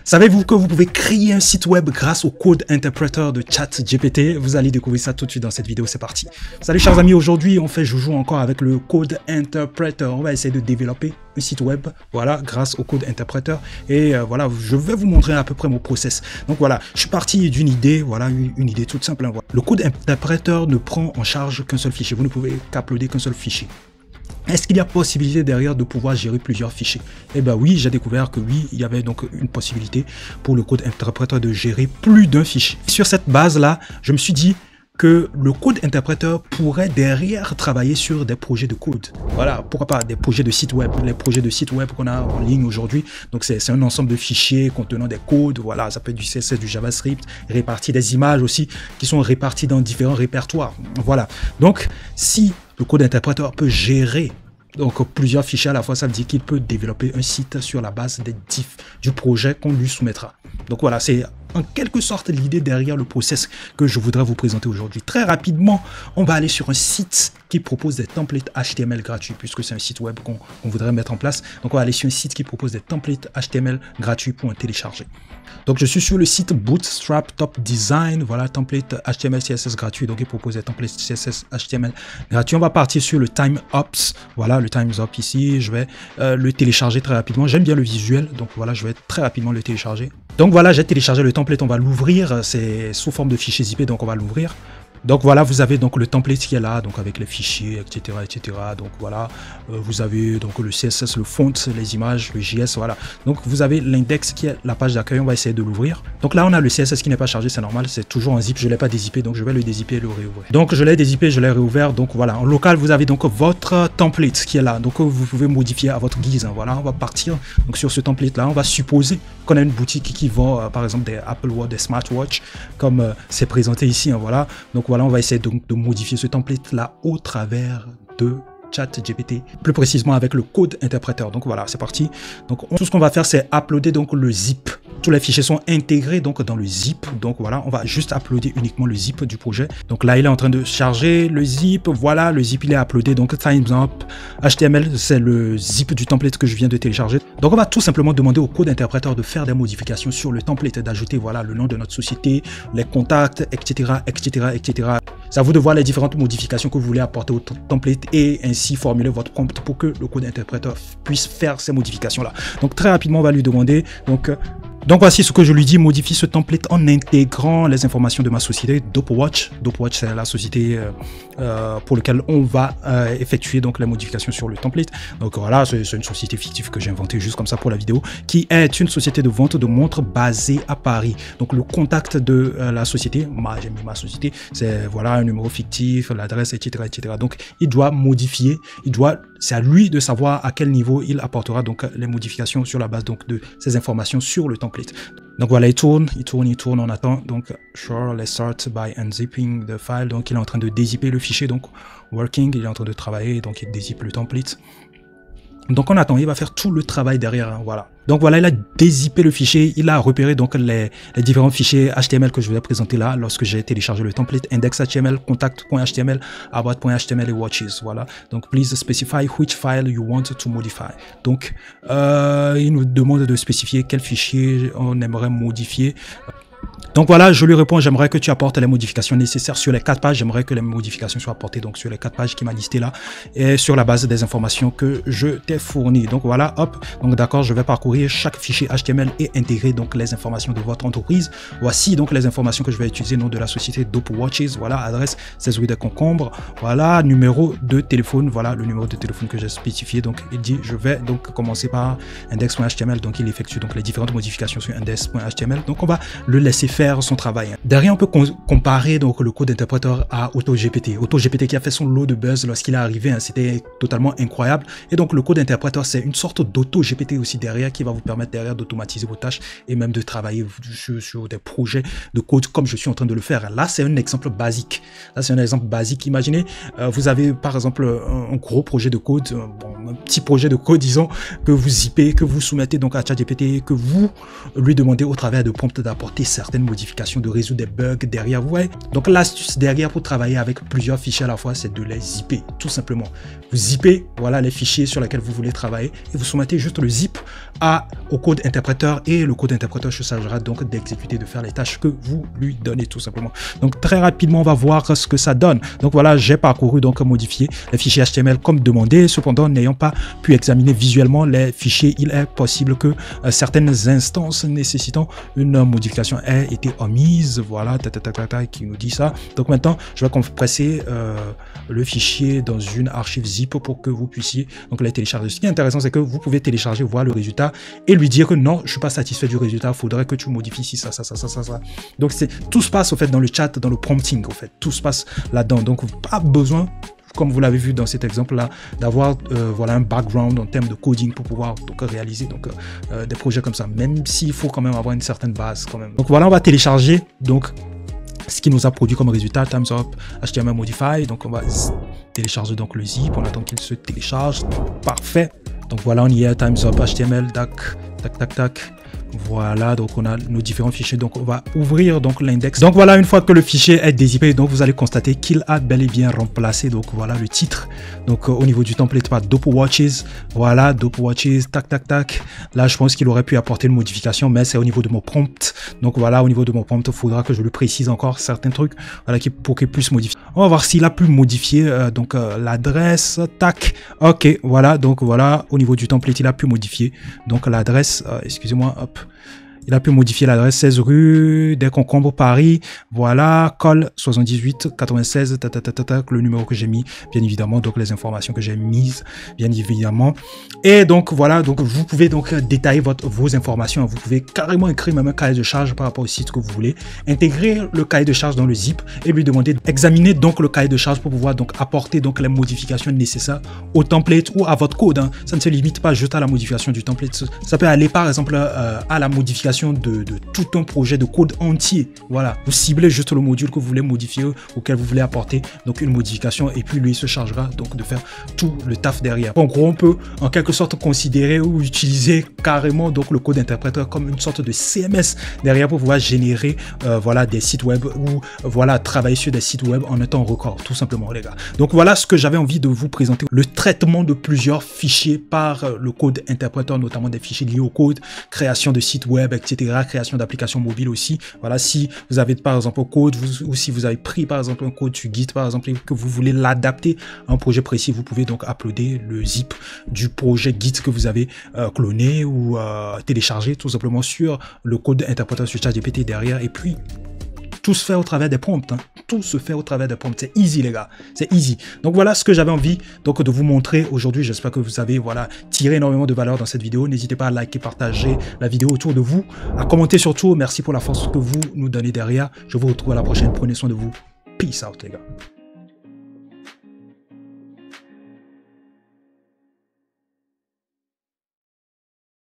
Savez-vous que vous pouvez créer un site web grâce au code interpréteur de ChatGPT? Vous allez découvrir ça tout de suite dans cette vidéo, c'est parti. Salut chers amis, aujourd'hui on fait joujou encore avec le code interpréteur. On va essayer de développer un site web, voilà, grâce au code interpréteur. Et voilà, je vais vous montrer à peu près mon process. Donc voilà, je suis parti d'une idée, voilà, une idée toute simple. Hein, voilà. Le code interpréteur ne prend en charge qu'un seul fichier. Vous ne pouvez qu'uploader qu'un seul fichier. Est-ce qu'il y a possibilité derrière de pouvoir gérer plusieurs fichiers? Eh bien oui, j'ai découvert que oui, il y avait donc une possibilité pour le code interpréteur de gérer plus d'un fichier. Sur cette base-là, je me suis dit que le code interpréteur pourrait derrière travailler sur des projets de code. Voilà, pourquoi pas des projets de site web, les projets de site web qu'on a en ligne aujourd'hui. Donc c'est un ensemble de fichiers contenant des codes, voilà, ça peut être du CSS, du JavaScript, répartis, des images aussi qui sont réparties dans différents répertoires. Voilà, donc si le code interpréteur peut gérer donc plusieurs fichiers à la fois, ça veut dire qu'il peut développer un site sur la base des diffs du projet qu'on lui soumettra. Donc voilà, c'est en quelque sorte l'idée derrière le process que je voudrais vous présenter aujourd'hui. Très rapidement, on va aller sur un site qui propose des templates HTML gratuits, puisque c'est un site web qu'on voudrait mettre en place. Donc on va aller sur un site qui propose des templates HTML gratuits pour en télécharger. Donc je suis sur le site Bootstrap Top Design, voilà, template HTML CSS gratuit, donc il propose des templates CSS HTML gratuits. On va partir sur le Timeops, voilà, le Timeops ici, je vais le télécharger très rapidement. J'aime bien le visuel, donc voilà, je vais très rapidement le télécharger. Donc voilà, j'ai téléchargé le template, on va l'ouvrir, c'est sous forme de fichier zippé, donc on va l'ouvrir. Donc voilà, vous avez donc le template qui est là, donc avec les fichiers, etc., etc. Donc voilà, vous avez donc le CSS, le font, les images, le JS, voilà. Donc vous avez l'index qui est la page d'accueil, on va essayer de l'ouvrir. Donc là, on a le CSS qui n'est pas chargé, c'est normal, c'est toujours en zip, je ne l'ai pas dézippé, donc je vais le dézipper et le réouvrir. Donc je l'ai dézippé, je l'ai réouvert, donc voilà. En local, vous avez donc votre template qui est là, donc vous pouvez modifier à votre guise. Hein, voilà, on va partir donc sur ce template-là, on va supposer qu'on a une boutique qui vend par exemple des Apple Watch, des smartwatch, comme c'est présenté ici, hein, voilà. Donc voilà, on va essayer donc de modifier ce template là au travers de ChatGPT, plus précisément avec le code interpréteur. Donc voilà, c'est parti. Donc tout ce qu'on va faire, c'est uploader donc le zip. Tous les fichiers sont intégrés donc dans le zip. Donc voilà, on va juste uploader uniquement le zip du projet. Donc là, il est en train de charger le zip. Voilà, le zip il est uploadé. Donc Timeops HTML, c'est le zip du template que je viens de télécharger. Donc on va tout simplement demander au code interpréteur de faire des modifications sur le template, d'ajouter voilà le nom de notre société, les contacts, etc., etc., etc. C'est à vous de voir les différentes modifications que vous voulez apporter au template et ainsi formuler votre prompt pour que le code interpréteur puisse faire ces modifications-là. Donc très rapidement, on va lui demander donc voici ce que je lui dis: modifie ce template en intégrant les informations de ma société Dopewatch. Dopewatch, c'est la société pour laquelle on va effectuer donc les modifications sur le template. Donc voilà, c'est une société fictive que j'ai inventée juste comme ça pour la vidéo, qui est une société de vente de montres basée à Paris. Donc le contact de la société, j'ai mis ma société, c'est voilà un numéro fictif, l'adresse, etc., etc. Donc il doit modifier, c'est à lui de savoir à quel niveau il apportera donc les modifications sur la base donc de ces informations sur le template. Donc voilà, il tourne, on attend. Donc sure, let's start by unzipping the file. Donc il est en train de dézipper le fichier, donc working, il est en train de travailler, donc il dézippe le template. Donc on attend, il va faire tout le travail derrière, hein, voilà. Donc voilà, il a dézippé le fichier, il a repéré donc les différents fichiers HTML que je vous ai présentés là lorsque j'ai téléchargé le template: index.html, contact.html, about.html et watches. Voilà. Donc please specify which file you want to modify. Donc il nous demande de spécifier quel fichier on aimerait modifier. Donc voilà, je lui réponds: j'aimerais que tu apportes les modifications nécessaires sur les 4 pages. J'aimerais que les modifications soient apportées donc sur les 4 pages qui m'a listé là et sur la base des informations que je t'ai fournies. Donc voilà, hop. Donc d'accord, je vais parcourir chaque fichier HTML et intégrer donc les informations de votre entreprise. Voici donc les informations que je vais utiliser: nom de la société Dopewatches, voilà, adresse 16 rue des Concombres, voilà, numéro de téléphone, voilà le numéro de téléphone que j'ai spécifié. Donc il dit: je vais donc commencer par index.html. Donc il effectue donc les différentes modifications sur index.html. Donc on va le laisser faire son travail. Derrière, on peut comparer donc le code interpréteur à AutoGPT. AutoGPT qui a fait son lot de buzz lorsqu'il est arrivé, hein, c'était totalement incroyable. Et donc le code interpréteur, c'est une sorte d'AutoGPT aussi derrière, qui va vous permettre derrière d'automatiser vos tâches et même de travailler sur des projets de code comme je suis en train de le faire. Là, c'est un exemple basique. Là, c'est un exemple basique. Imaginez, vous avez par exemple un gros projet de code. Bon, un petit projet de code, disons, que vous zippez, que vous soumettez donc à ChatGPT, que vous lui demandez au travers de prompts d'apporter certaines modifications, de résoudre des bugs derrière. Vous voyez, donc l'astuce derrière pour travailler avec plusieurs fichiers à la fois, c'est de les zipper, tout simplement. Vous zippez, voilà, les fichiers sur lesquels vous voulez travailler et vous soumettez juste le zip au code interpréteur et le code interpréteur se chargera donc d'exécuter, de faire les tâches que vous lui donnez, tout simplement. Donc très rapidement, on va voir ce que ça donne. Donc voilà, j'ai parcouru, donc modifié les fichiers HTML comme demandé. Cependant, n'ayant pas pu examiner visuellement les fichiers, il est possible que certaines instances nécessitant une modification aient été omises. Voilà, qui nous dit ça. Donc maintenant, je vais compresser le fichier dans une archive zip pour que vous puissiez donc les télécharger. Ce qui est intéressant, c'est que vous pouvez télécharger, voir le résultat et lui dire que non, je suis pas satisfait du résultat, faudrait que tu modifies ici, ça. Donc tout se passe au fait dans le chat, dans le prompting, au fait, tout se passe là-dedans. Donc pas besoin, comme vous l'avez vu dans cet exemple-là, d'avoir voilà, un background en termes de coding pour pouvoir donc, réaliser donc, des projets comme ça, même s'il faut quand même avoir une certaine base quand même. Donc voilà, on va télécharger donc ce qui nous a produit comme résultat, Times Up HTML Modify. Donc on va télécharger donc le zip, on attend qu'il se télécharge. Parfait. Donc voilà, on y est, Times Up HTML, tac. Voilà, donc on a nos différents fichiers. Donc on va ouvrir donc l'index. Donc voilà, une fois que le fichier est dézippé, donc vous allez constater qu'il a bel et bien remplacé donc voilà le titre. Donc au niveau du template par Dope Watches. Voilà, Dope Watches, tac. Là, je pense qu'il aurait pu apporter une modification, mais c'est au niveau de mon prompt. Donc voilà, au niveau de mon prompt, il faudra que je lui précise encore certains trucs, voilà, pour qu'il puisse modifier. On va voir s'il a pu modifier donc l'adresse, tac. Ok, voilà, donc voilà, au niveau du template, il a pu modifier donc l'adresse, excusez-moi, hop. Il a pu modifier l'adresse 16 rue des Concombres, Paris. Voilà, col 78 96, le numéro que j'ai mis, bien évidemment, donc les informations que j'ai mises, bien évidemment. Et donc voilà, donc vous pouvez donc détailler vos informations. Vous pouvez carrément écrire même un cahier de charge par rapport au site que vous voulez. Intégrer le cahier de charge dans le zip et lui demander d'examiner donc le cahier de charge pour pouvoir donc apporter donc les modifications nécessaires au template ou à votre code. Hein. Ça ne se limite pas juste à la modification du template. Ça peut aller par exemple à la modification de tout un projet de code entier. Voilà, vous ciblez juste le module que vous voulez modifier, auquel vous voulez apporter donc une modification, et puis lui il se chargera donc de faire tout le taf derrière. En gros, on peut en quelque sorte considérer ou utiliser carrément donc le code interpréteur comme une sorte de CMS derrière pour pouvoir générer voilà des sites web ou voilà travailler sur des sites web en un temps record, tout simplement les gars. Donc voilà ce que j'avais envie de vous présenter, le traitement de plusieurs fichiers par le code interpréteur, notamment des fichiers liés au code, création de sites web, etc., création d'applications mobiles aussi. Voilà, si vous avez par exemple un code ou si vous avez pris par exemple un code sur Git par exemple et que vous voulez l'adapter à un projet précis, vous pouvez donc uploader le zip du projet Git que vous avez cloné ou téléchargé tout simplement sur le code interpréteur sur ChatGPT derrière, et puis tout se fait au travers des prompts, hein. Tout se fait au travers des prompts. C'est easy les gars, c'est easy. Donc voilà ce que j'avais envie donc de vous montrer aujourd'hui. J'espère que vous avez voilà tiré énormément de valeur dans cette vidéo. N'hésitez pas à liker, partager la vidéo autour de vous, à commenter surtout. Merci pour la force que vous nous donnez derrière. Je vous retrouve à la prochaine. Prenez soin de vous. Peace out les gars.